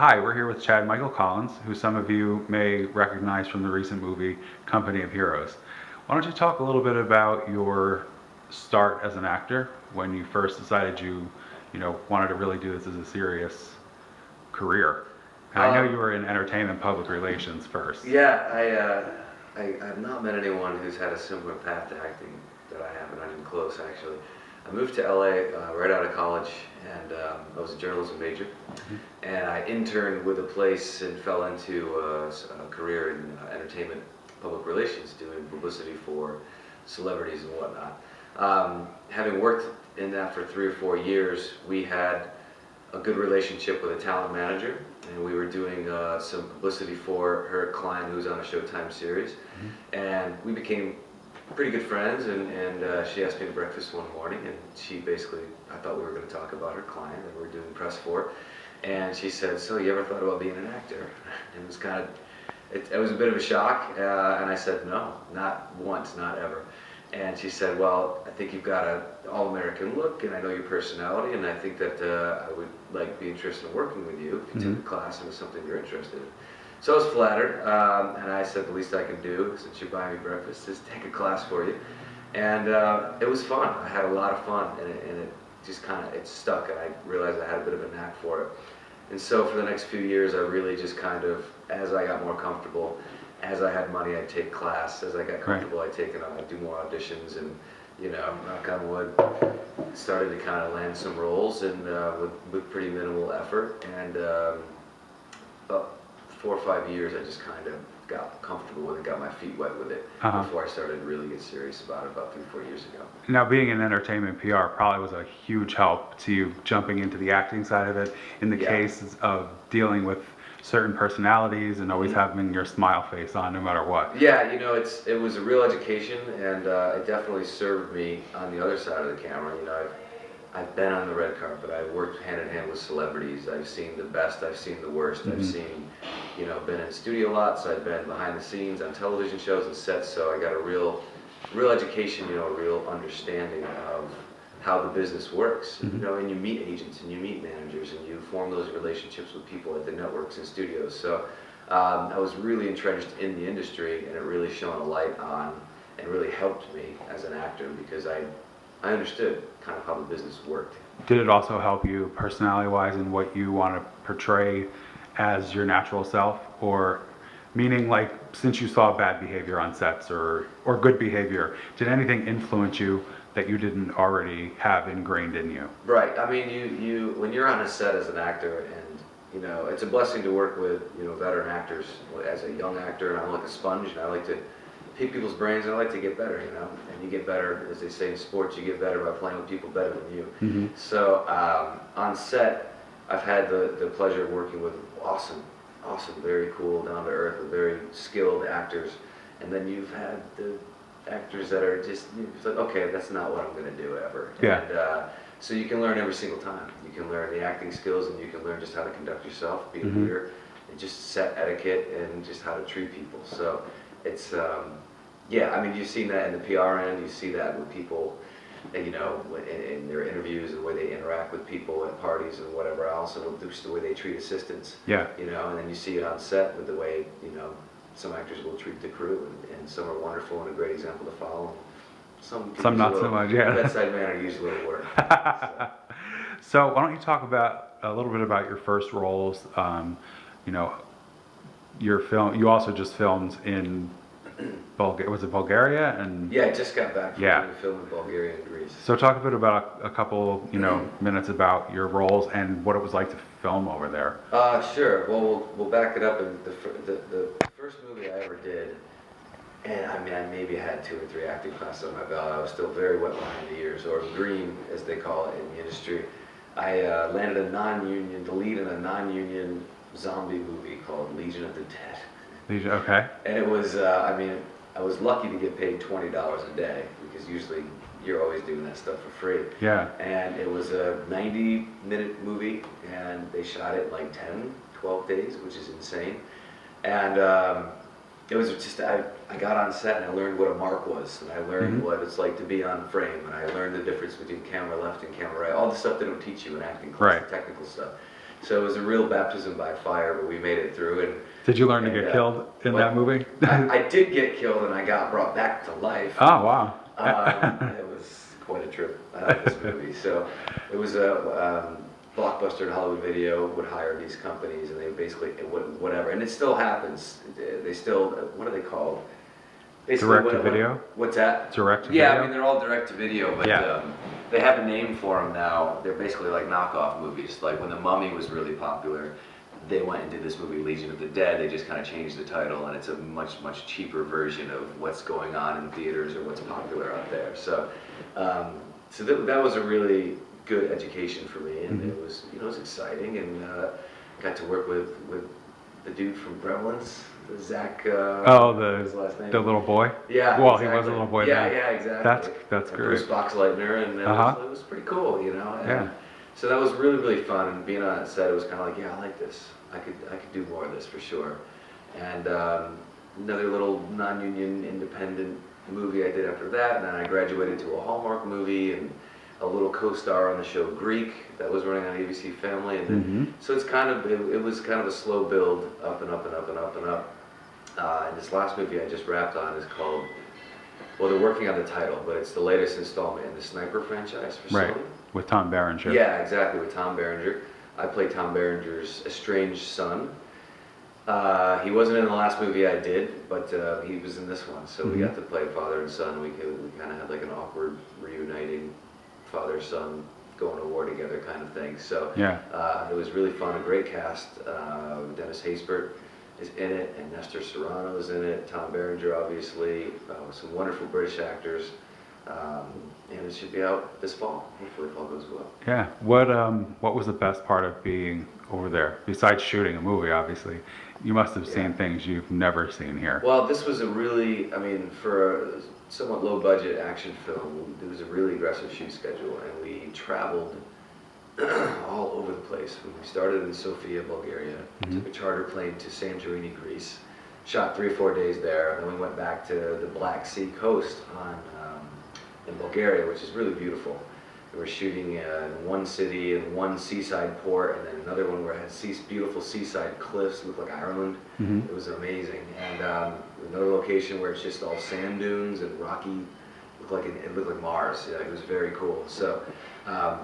Hi, we're here with Chad Michael Collins, who some of you may recognize from the recent movie Company of Heroes. Why don't you talk a little bit about your start as an actor when you first decided you wanted to really do this as a serious career? And I know you Um, were in entertainment public relations first. yeah, I've not met anyone who's had a similar path to acting that I have, and not even close, actually. I moved to LA right out of college, and I was a journalism major, and I interned with a place and fell into a career in entertainment public relations, doing publicity for celebrities and whatnot. Having worked in that for 3 or 4 years, we had a good relationship with a talent manager, and we were doing some publicity for her client who was on a Showtime series, and we became pretty good friends. And she asked me to breakfast one morning, and she basically, I thought we were going to talk about her client that we were doing press for, and she said, "So you ever thought about being an actor?" And it was kind of, it was a bit of a shock, and I said, "No, not once, not ever." And she said, "Well, I think you've got an all-American look, and I know your personality, and I think that I would be interested in working with you if you took a class and it was something you're interested in." So I was flattered, and I said, "The least I can do, since you're buying me breakfast, is take a class for you." And it was fun. I had a lot of fun, and it just kind of, it stuck, and I realized I had a bit of a knack for it. And so for the next few years, I really just kind of, as I got more comfortable, as I had money, I'd take class. As I got comfortable, I'd do more auditions, and knock on wood, started to kind of land some roles, and with pretty minimal effort. And about 4 or 5 years, I just kind of got comfortable with it, got my feet wet with it before I started to really get serious about it about 3 or 4 years ago. Now, being in entertainment PR probably was a huge help to you jumping into the acting side of it in the Yeah. case of dealing with certain personalities and always having your smile face on no matter what. Yeah, it was a real education, and it definitely served me on the other side of the camera. I've been on the red carpet. I've worked hand in hand with celebrities. I've seen the best. I've seen the worst. I've seen, been in studio lots. I've been behind the scenes on television shows and sets. So I got a real education, a real understanding of how the business works. And you meet agents and you meet managers and you form those relationships with people at the networks and studios. So I was really entrenched in the industry, and it really shone a light on and really helped me as an actor because I understood kind of how the business worked. Did it also help you personality-wise in what you want to portray as your natural self? Or meaning, like, since you saw bad behavior on sets or good behavior, did anything influence you that you didn't already have ingrained in you? Right. I mean, you when you're on a set as an actor, and it's a blessing to work with veteran actors. As a young actor, and I'm like a sponge, and I like to pick people's brains, and I like to get better. And you get better, as they say in sports, you get better by playing with people better than you. So on set, I've had the pleasure of working with awesome, very cool, down to earth, very skilled actors, and then you've had the actors that are just, it's like, okay, that's not what I'm going to do ever. Yeah. And so you can learn every single time. You can learn the acting skills, and you can learn just how to conduct yourself, be a leader, and just set etiquette and just how to treat people. So it's, yeah, I mean, you've seen that in the PR end. You see that with people, and, in their interviews and the way they interact with people at parties and whatever else, and just the way they treat assistants. Yeah. And then you see it on set with the way, some actors will treat the crew, and some are wonderful and a great example to follow. Some not so much, yeah. Bedside manner usually will work. So why don't you talk about a little bit about your first roles? Your film. You also just filmed in Bulgaria. Was it Bulgaria? And Yeah, I just got back from Yeah. doing a film in Bulgaria and Greece. so talk a bit about a couple, minutes about your roles and what it was like to film over there. Sure. Well, we'll back it up. And the first movie I ever did, and I mean, I maybe had 2 or 3 acting classes on my belt. I was still very wet behind the ears, or green, as they call it in the industry. I landed the lead in a non-union zombie movie called Legion of the Dead. Okay. And it was, I mean, I was lucky to get paid $20 a day, because usually you're always doing that stuff for free. Yeah. And it was a 90-minute movie, and they shot it in like 10, 12 days, which is insane. And it was just, I got on set and I learned what a mark was, and I learned what it's like to be on frame, and I learned the difference between camera left and camera right, all the stuff they don't teach you in acting class, Right. the technical stuff. So it was a real baptism by fire, but we made it through. And Did you learn to and, get killed in that movie? I did get killed, and I got brought back to life. Oh, wow. It was quite a trip, this movie. So it was a Blockbuster and Hollywood Video would hire these companies, and they basically, whatever. And it still happens. They still, what are they called? Basically, Direct to video? What's that? Direct to Yeah, video? I mean, they're all direct to video, but Yeah. they have a name for them now. They're basically like knockoff movies. Like when The Mummy was really popular, they went and did this movie Legion of the Dead. They just kind of changed the title, and it's a much, much cheaper version of what's going on in theaters or what's popular out there. So, that was a really good education for me, and it was, it was exciting, and got to work with the dude from Gremlins, Zach. Oh, what was his last name? the little boy? Yeah. Well, exactly. he was a little boy Yeah, then. yeah, exactly. That's And great. Bruce Boxleitner, and it was pretty cool, And Yeah. So that was really, really fun, and being on that set, it was kind of like, yeah, I like this. I could do more of this for sure. And another little non-union independent movie I did after that, and then I graduated to a Hallmark movie and a little co-star on the show Greek that was running on ABC Family, and then, so it's kind of it was kind of a slow build up and up and up and up and up. And this last movie I just wrapped on is called, well, they're working on the title, but it's the latest installment in the Sniper franchise for Right, Sony. with Tom Berenger. Yeah, exactly, with Tom Berenger. I played Tom Berenger's estranged son. He wasn't in the last movie I did, but he was in this one. So we got to play father and son. We kind of had like an awkward reuniting father-son going to war together kind of thing. So Yeah. it was really fun, a great cast. Dennis Haysbert is in it, and Nestor Serrano is in it, Tom Berenger obviously, some wonderful British actors. And it should be out this fall, hopefully if all goes well. Yeah. What was the best part of being over there? Besides shooting a movie, obviously. You must have seen things you've never seen here. Well, this was a really, I mean, for a somewhat low budget action film, it was a really aggressive shoot schedule, and we traveled all over the place. We started in Sofia, Bulgaria, took a charter plane to Santorini, Greece, shot 3 or 4 days there, and then we went back to the Black Sea coast in Bulgaria, which is really beautiful. We were shooting in one city and one seaside port, and then another one where it had beautiful seaside cliffs, looked like Ireland. It was amazing. And another location where it's just all sand dunes and rocky, it looked like Mars. Yeah, it was very cool. So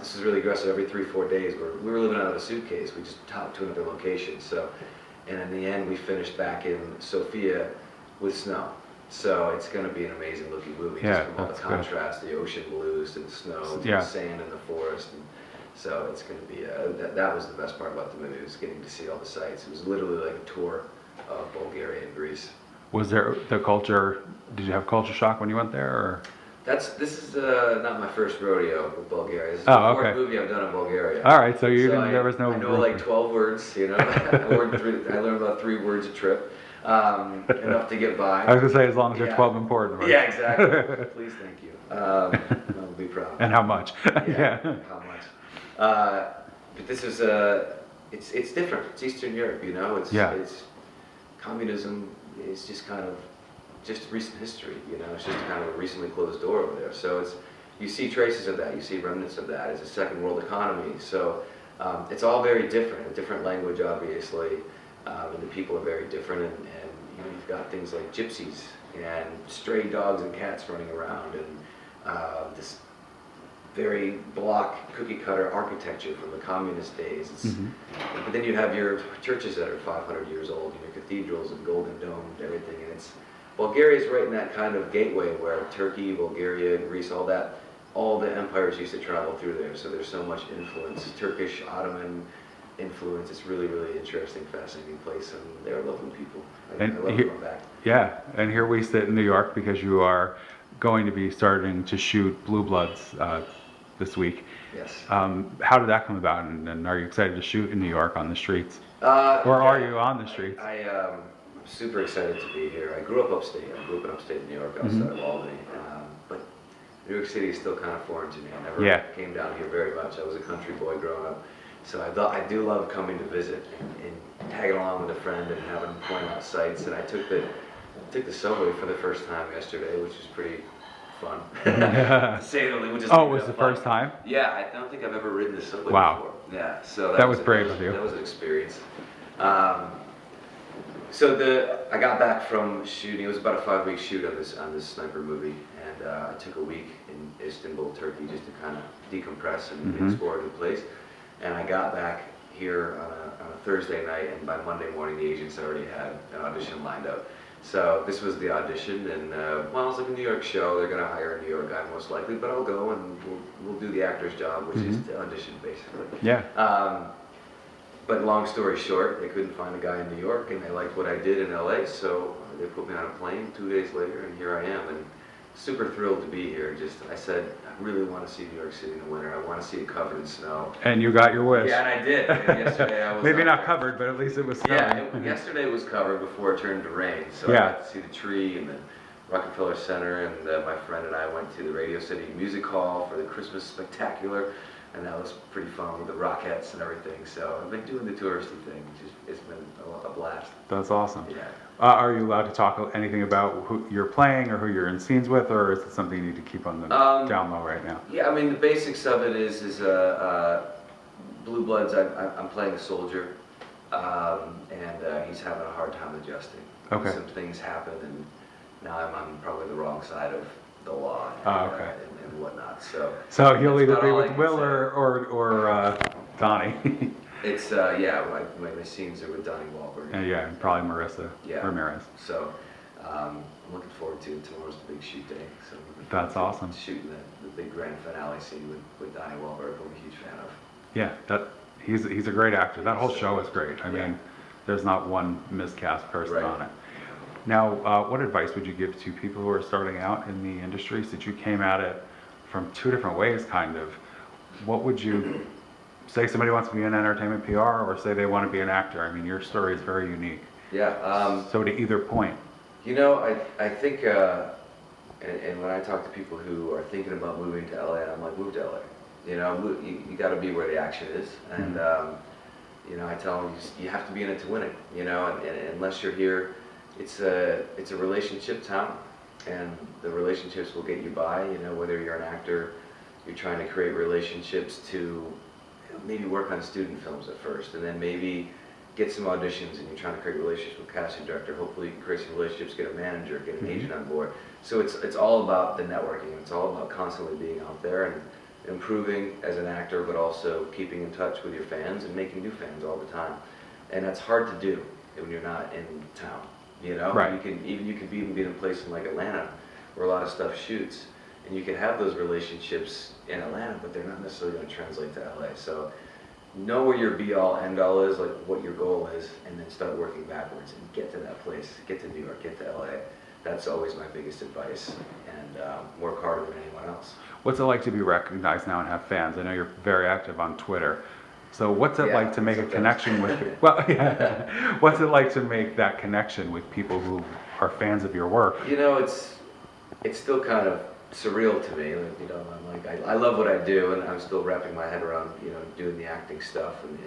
this is really aggressive. Every 3 or 4 days, we were living out of a suitcase. We just hopped to another location. So, and in the end, we finished back in Sofia with snow. So it's going to be an amazing looking movie, Yeah, just from all the that's good. contrast, the ocean blues to the snow, to Yeah. the sand in the forest. And so it's going to be, that was the best part about the movie, was getting to see all the sights. It was literally like a tour of Bulgaria and Greece. Was there the culture, did you have culture shock when you went there, or? This is not my first rodeo with Bulgaria. This is Oh, the fourth okay. movie I've done in Bulgaria. All right, so you didn't, there was no. I know like 12 words, I learned about 3 words a trip, enough to get by. I was gonna say, as long as they're Yeah. 12 important words. Yeah, exactly. Please, thank you. I'll be proud. And how much? Yeah. How much? But this is it's different. It's Eastern Europe, It's communism is just kind of just recent history, It's just kind of a recently closed door over there. So you see traces of that. You see remnants of that. It's a second world economy. So it's all very different. A different language, obviously, and the people are very different. And you've got things like gypsies and stray dogs and cats running around, and this very block cookie cutter architecture from the communist days. But then you have your churches that are 500 years old, and your cathedrals and golden domed, everything. And Bulgaria's right in that kind of gateway where Turkey, Bulgaria, Greece, all the empires used to travel through there. So there's so much influence, Turkish, Ottoman influence. It's really, really interesting, fascinating place, and they're lovely people. I And love going back. Yeah, and here we sit in New York because you are going to be starting to shoot Blue Bloods this week. Yes. How did that come about, and are you excited to shoot in New York on the streets? Or are you on the streets? I'm super excited to be here. I grew up upstate. I grew up in upstate New York, outside of Albany. But New York City is still kind of foreign to me. I never came down here very much. I was a country boy growing up. So I do love coming to visit and tagging along with a friend and having them point out sites. And I took the subway for the first time yesterday, which was pretty fun. To say the least, Oh, it was the first time? Yeah, I don't think I've ever ridden the subway Wow. before. Yeah, so That was brave of you. That was an experience. I got back from shooting. It was about a 5-week shoot on this sniper movie, and I took a week in Istanbul, Turkey, just to kind of decompress and explore a new place. And I got back here on a Thursday night, and by Monday morning, the agents already had an audition lined up. So this was the audition, and well, it's like a New York show. They're gonna hire a New York guy most likely, but I'll go and we'll do the actor's job, which is to audition basically. Yeah. But long story short, they couldn't find a guy in New York, and they liked what I did in LA, so they put me on a plane 2 days later, and here I am, and super thrilled to be here. I said, I really want to see New York City in the winter. I want to see it covered in snow. And you got your wish. Yeah, and I did. And yesterday I was Maybe up not there. covered, but at least it was snowing. Yeah, yesterday it was covered before it turned to rain, so Yeah. I got to see the tree and the Rockefeller Center, and my friend and I went to the Radio City Music Hall for the Christmas Spectacular, and that was pretty fun with the Rockettes and everything. So I've been doing the touristy thing, it's been a blast. That's awesome. Yeah. Are you allowed to talk anything about who you're playing or who you're in scenes with, or is it something you need to keep on the down low right now? Yeah, I mean the basics of it is Blue Bloods. I'm playing a soldier, and he's having a hard time adjusting. Okay. Some things happen, and now I'm on probably the wrong side of the law Okay. and whatnot. So He'll that's either about be all I with can Will say. or Donnie. It's yeah, my scenes are with Donnie Wahlberg. And yeah, and probably Marissa Yeah. Ramirez. So I'm looking forward to it. Tomorrow's the big shoot day. So I'm looking That's forward to awesome. Shooting the big grand finale scene with Donnie Wahlberg, who I'm a huge fan of. Yeah, he's a great actor. That whole show is great. I Yeah. mean, there's not one miscast person Right. on it. Now, what advice would you give to people who are starting out in the industry, since you came at it from two different ways, kind of? What would you say somebody wants to be in entertainment PR, or say they want to be an actor? I mean, your story is very unique. Yeah. So to either point. You know, I think, and when I talk to people who are thinking about moving to LA, I'm like, move to LA. You know, you got to be where the action is, and you know, I tell them you have to be in it to win it. You know, and unless you're here, it's a relationship town, and the relationships will get you by. You know, whether you're an actor, you're trying to create relationships to maybe work on student films at first, and then maybe get some auditions, and you're trying to create relationships with casting director. Hopefully you can create some relationships, get a manager, get an agent on board. So it's all about the networking. It's all about constantly being out there and improving as an actor, but also keeping in touch with your fans and making new fans all the time. And that's hard to do when you're not in town. You know, Right. you can even be in a place in like Atlanta where a lot of stuff shoots, and you can have those relationships in Atlanta, but they're not necessarily going to translate to LA. So know where your be-all, end-all is, like what your goal is, and then start working backwards and get to that place, get to New York, get to LA. That's always my biggest advice, and work harder than anyone else. What's it like to be recognized now and have fans? I know you're very active on Twitter. So what's it Yeah, like to make a sometimes. connection with, well, yeah. What's it like to make that connection with people who are fans of your work? You know, it's still kind of surreal to me. Like, you know, I'm like, I love what I do, and I'm still wrapping my head around, you know, doing the acting stuff and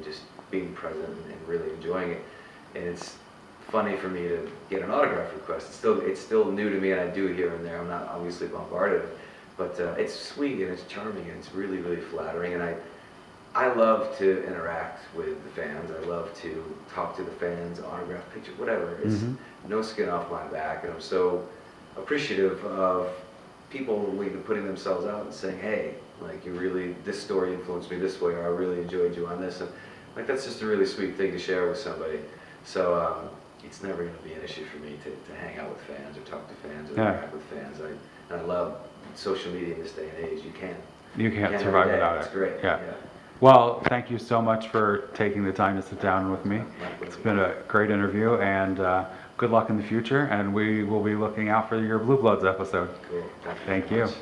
just being present and really enjoying it. And it's funny for me to get an autograph request. It's still new to me, and I do it here and there. I'm not obviously bombarded, but it's sweet and it's charming and it's really, really flattering. And I love to interact with the fans. I love to talk to the fans, autograph pictures, whatever. It's no skin off my back, and I'm so appreciative of people even putting themselves out and saying, hey, like, this story influenced me this way, or I really enjoyed you on this. And like, that's just a really sweet thing to share with somebody. So it's never going to be an issue for me to hang out with fans or talk to fans or interact with fans. And I love social media in this day and age. You can't every survive day. without it. It's great. Yeah. Well, thank you so much for taking the time to sit down with me. It's been a great interview, and good luck in the future, and we will be looking out for your Blue Bloods episode. Cool. Thank very you. much.